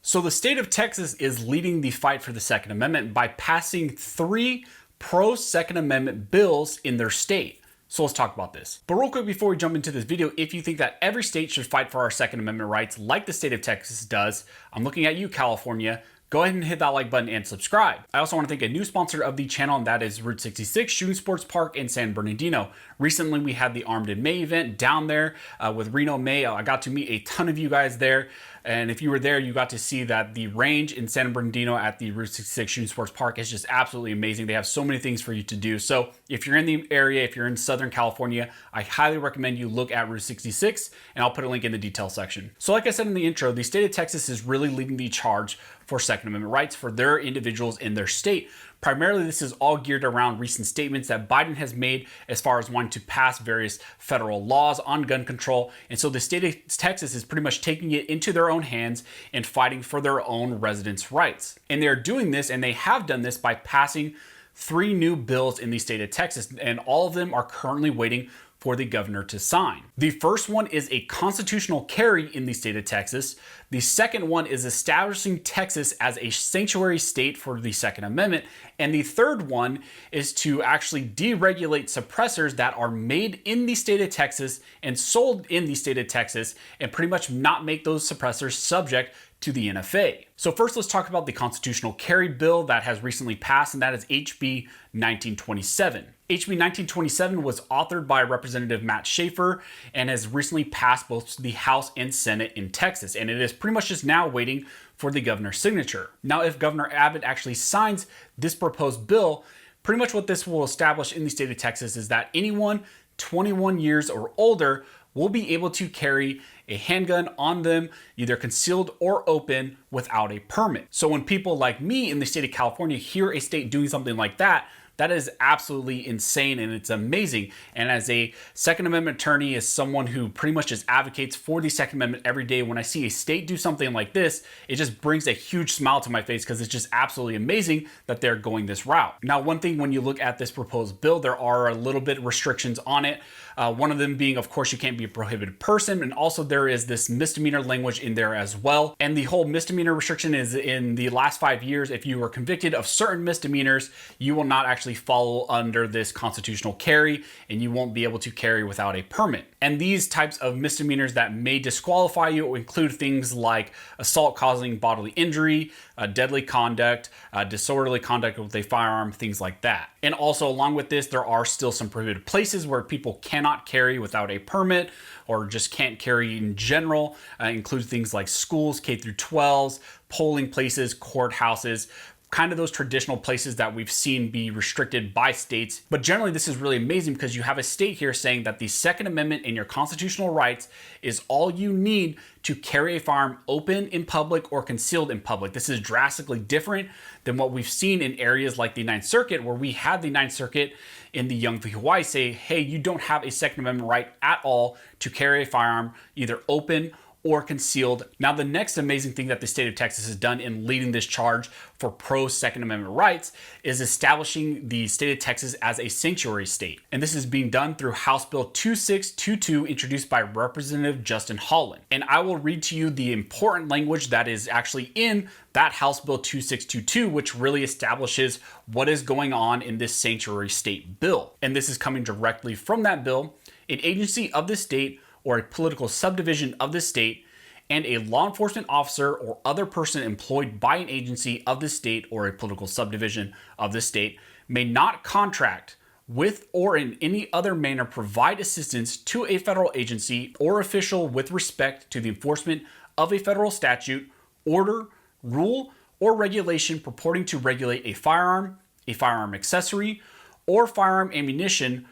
So the state of Texas is leading the fight for the Second Amendment by passing 3 pro-Second Amendment bills in their state. So let's talk about this. But real quick before we jump into this video, if you think that every state should fight for our Second Amendment rights like the state of Texas does, I'm looking at you, California. Go ahead and hit that like button and subscribe. I also want to thank a new sponsor of the channel, and that is Route 66 Shooting Sports Park in San Bernardino. Recently, we had the Armed in May event down there with Reno May. I got to meet a ton of you guys there. And if you were there, you got to see that the range in San Bernardino at the Route 66 Shooting Sports Park is just absolutely amazing. They have so many things for you to do. So if you're in the area, if you're in Southern California, I highly recommend you look at Route 66, and I'll put a link in the details section. So like I said in the intro, the state of Texas is really leading the charge for Second Amendment rights for their individuals in their state. Primarily, this is all geared around recent statements that Biden has made as far as wanting to pass various federal laws on gun control. And so the state of Texas is pretty much taking it into their own hands and fighting for their own residents' rights. And they're doing this, and they have done this by passing 3 new bills in the state of Texas, and all of them are currently waiting for the governor to sign. The first one is a constitutional carry in the state of Texas. The second one is establishing Texas as a sanctuary state for the Second Amendment. And the third one is to actually deregulate suppressors that are made in the state of Texas and sold in the state of Texas, and pretty much not make those suppressors subject to the NFA. So first, let's talk about the constitutional carry bill that has recently passed, and that is HB 1927. HB 1927 was authored by Representative Matt Schaefer and has recently passed both the House and Senate in Texas, and it is pretty much just now waiting for the governor's signature. Now, if Governor Abbott actually signs this proposed bill, pretty much what this will establish in the state of Texas is that anyone 21 years or older will be able to carry a handgun on them, either concealed or open, without a permit. So when people like me in the state of California hear a state doing something like that, that is absolutely insane, and it's amazing. And as a Second Amendment attorney, as someone who pretty much just advocates for the Second Amendment every day, when I see a state do something like this, it just brings a huge smile to my face because it's just absolutely amazing that they're going this route. Now, one thing when you look at this proposed bill, there are a little bit restrictions on it. One of them being, of course, you can't be a prohibited person, and also there is this misdemeanor language in there as well. And the whole misdemeanor restriction is in the last 5 years, if you were convicted of certain misdemeanors, you will not actually fall under this constitutional carry, and you won't be able to carry without a permit. And these types of misdemeanors that may disqualify you include things like assault causing bodily injury, deadly conduct, disorderly conduct with a firearm, things like that. And also along with this, there are still some prohibited places where people cannot carry without a permit, or just can't carry in general. Includes things like schools, K through 12s, polling places, courthouses, kind of those traditional places that we've seen be restricted by states. But generally, this is really amazing because you have a state here saying that the Second Amendment and your constitutional rights is all you need to carry a firearm open in public or concealed in public. This is drastically different than what we've seen in areas like the Ninth Circuit, where we had the Ninth Circuit in the Young v. Hawaii say, hey, you don't have a Second Amendment right at all to carry a firearm either open or concealed. Now, the next amazing thing that the state of Texas has done in leading this charge for pro-Second Amendment rights is establishing the state of Texas as a sanctuary state. And this is being done through House Bill 2622, introduced by Representative Justin Holland. And I will read to you the important language that is actually in that House Bill 2622, which really establishes what is going on in this sanctuary state bill. And this is coming directly from that bill. An agency of the state or a political subdivision of the state, and a law enforcement officer or other person employed by an agency of the state or a political subdivision of the state may not contract with or in any other manner provide assistance to a federal agency or official with respect to the enforcement of a federal statute, order, rule, or regulation purporting to regulate a firearm accessory, or firearm ammunition,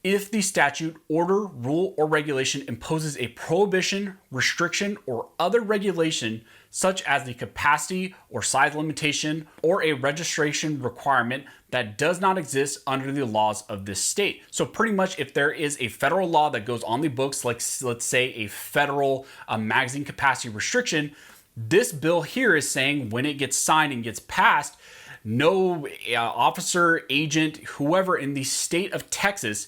if the statute, order, rule, or regulation imposes a prohibition, restriction, or other regulation such as the capacity or size limitation or a registration requirement that does not exist under the laws of this state. So pretty much if there is a federal law that goes on the books, like let's say a federal magazine capacity restriction, this bill here is saying when it gets signed and gets passed, no officer, agent, whoever in the state of Texas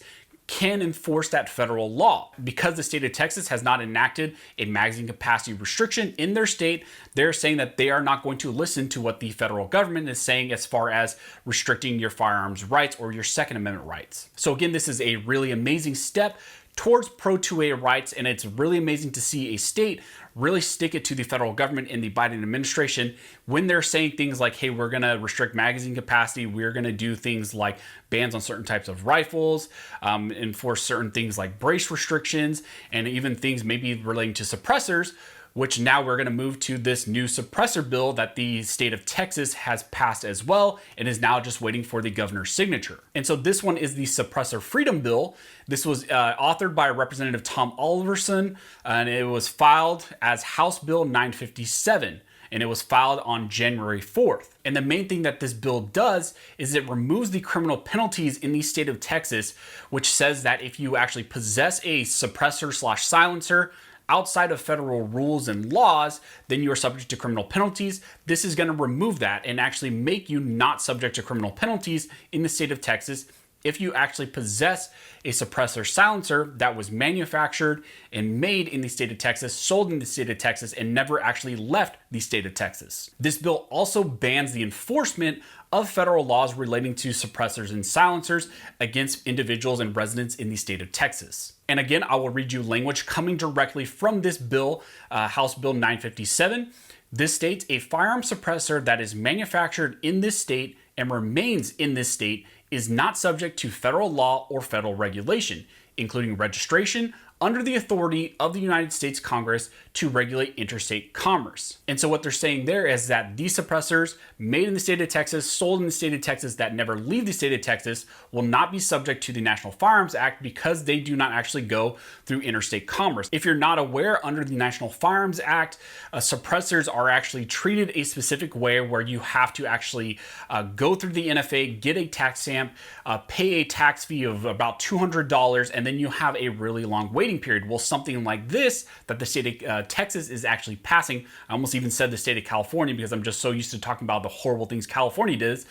can enforce that federal law. Because the state of Texas has not enacted a magazine capacity restriction in their state, they're saying that they are not going to listen to what the federal government is saying as far as restricting your firearms rights or your Second Amendment rights. So again, this is a really amazing step towards pro 2A rights, and it's really amazing to see a state really stick it to the federal government in the Biden administration when they're saying things like, hey, we're going to restrict magazine capacity, we're going to do things like bans on certain types of rifles, enforce certain things like brace restrictions, and even things maybe relating to suppressors, which now we're going to move to this new suppressor bill that the state of Texas has passed as well and is now just waiting for the governor's signature. And so this one is the Suppressor Freedom Bill. This was authored by Representative Tom Oliverson, and it was filed as House Bill 957. And it was filed on January 4th. And the main thing that this bill does is it removes the criminal penalties in the state of Texas, which says that if you actually possess a suppressor/silencer outside of federal rules and laws, then you are subject to criminal penalties. This is going to remove that and actually make you not subject to criminal penalties in the state of Texas if you actually possess a suppressor silencer that was manufactured and made in the state of Texas, sold in the state of Texas, and never actually left the state of Texas. This bill also bans the enforcement of federal laws relating to suppressors and silencers against individuals and residents in the state of Texas. And again, I will read you language coming directly from this bill, House Bill 957. This states, a firearm suppressor that is manufactured in this state and remains in this state is not subject to federal law or federal regulation, including registration under the authority of the United States Congress to regulate interstate commerce. And so what they're saying there is that these suppressors made in the state of Texas, sold in the state of Texas, that never leave the state of Texas will not be subject to the National Firearms Act because they do not actually go through interstate commerce. If you're not aware, under the National Firearms Act, suppressors are actually treated a specific way where you have to actually go through the NFA, get a tax stamp, pay a tax fee of about $200, and then you have a really long waiting period. Well, something like this that the state of Texas is actually passing, I almost even said the state of California because I'm just so used to talking about the horrible things California does,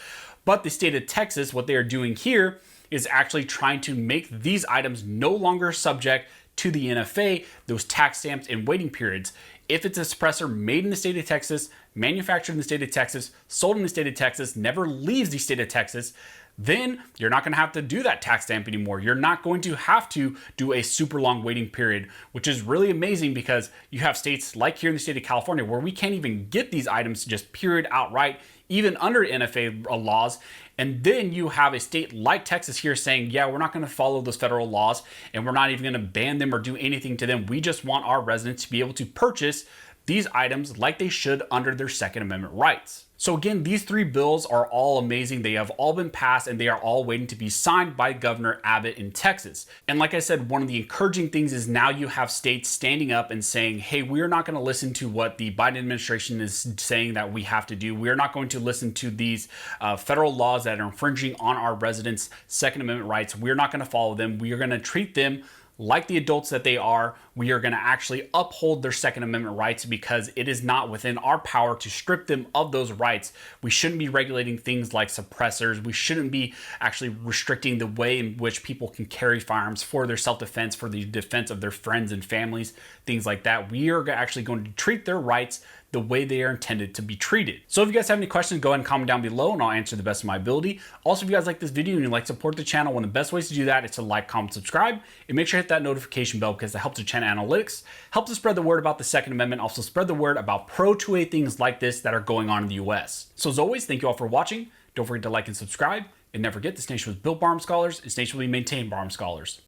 but the state of Texas, what they are doing here is actually trying to make these items no longer subject to the NFA, those tax stamps and waiting periods. If it's a suppressor made in the state of Texas, manufactured in the state of Texas, sold in the state of Texas, never leaves the state of Texas, then you're not going to have to do that tax stamp anymore. You're not going to have to do a super long waiting period, which is really amazing because you have states like here in the state of California where we can't even get these items just period outright, even under NFA laws. And then you have a state like Texas here saying, yeah, we're not going to follow those federal laws and we're not even going to ban them or do anything to them. We just want our residents to be able to purchase these items like they should under their Second Amendment rights. So again, these three bills are all amazing. They have all been passed and they are all waiting to be signed by Governor Abbott in Texas. And like I said, one of the encouraging things is now you have states standing up and saying, hey, we're not going to listen to what the Biden administration is saying that we have to do. We're not going to listen to these federal laws that are infringing on our residents' Second Amendment rights. We're not going to follow them. We are going to treat them like the adults that they are. We are going to actually uphold their Second Amendment rights because it is not within our power to strip them of those rights. We shouldn't be regulating things like suppressors. We shouldn't be actually restricting the way in which people can carry firearms for their self-defense, for the defense of their friends and families, things like that. We are actually going to treat their rights the way they are intended to be treated. So if you guys have any questions, go ahead and comment down below and I'll answer the best of my ability. Also, if you guys like this video and you'd like to support the channel, one of the best ways to do that is to like, comment, subscribe, and make sure to hit that notification bell because it helps the channel analytics, helps us spread the word about the Second Amendment, also spread the word about pro 2A things like this that are going on in the US. So as always, thank you all for watching. Don't forget to like and subscribe, and never forget this nation was built by armed scholars, and this nation will be maintained by armed scholars.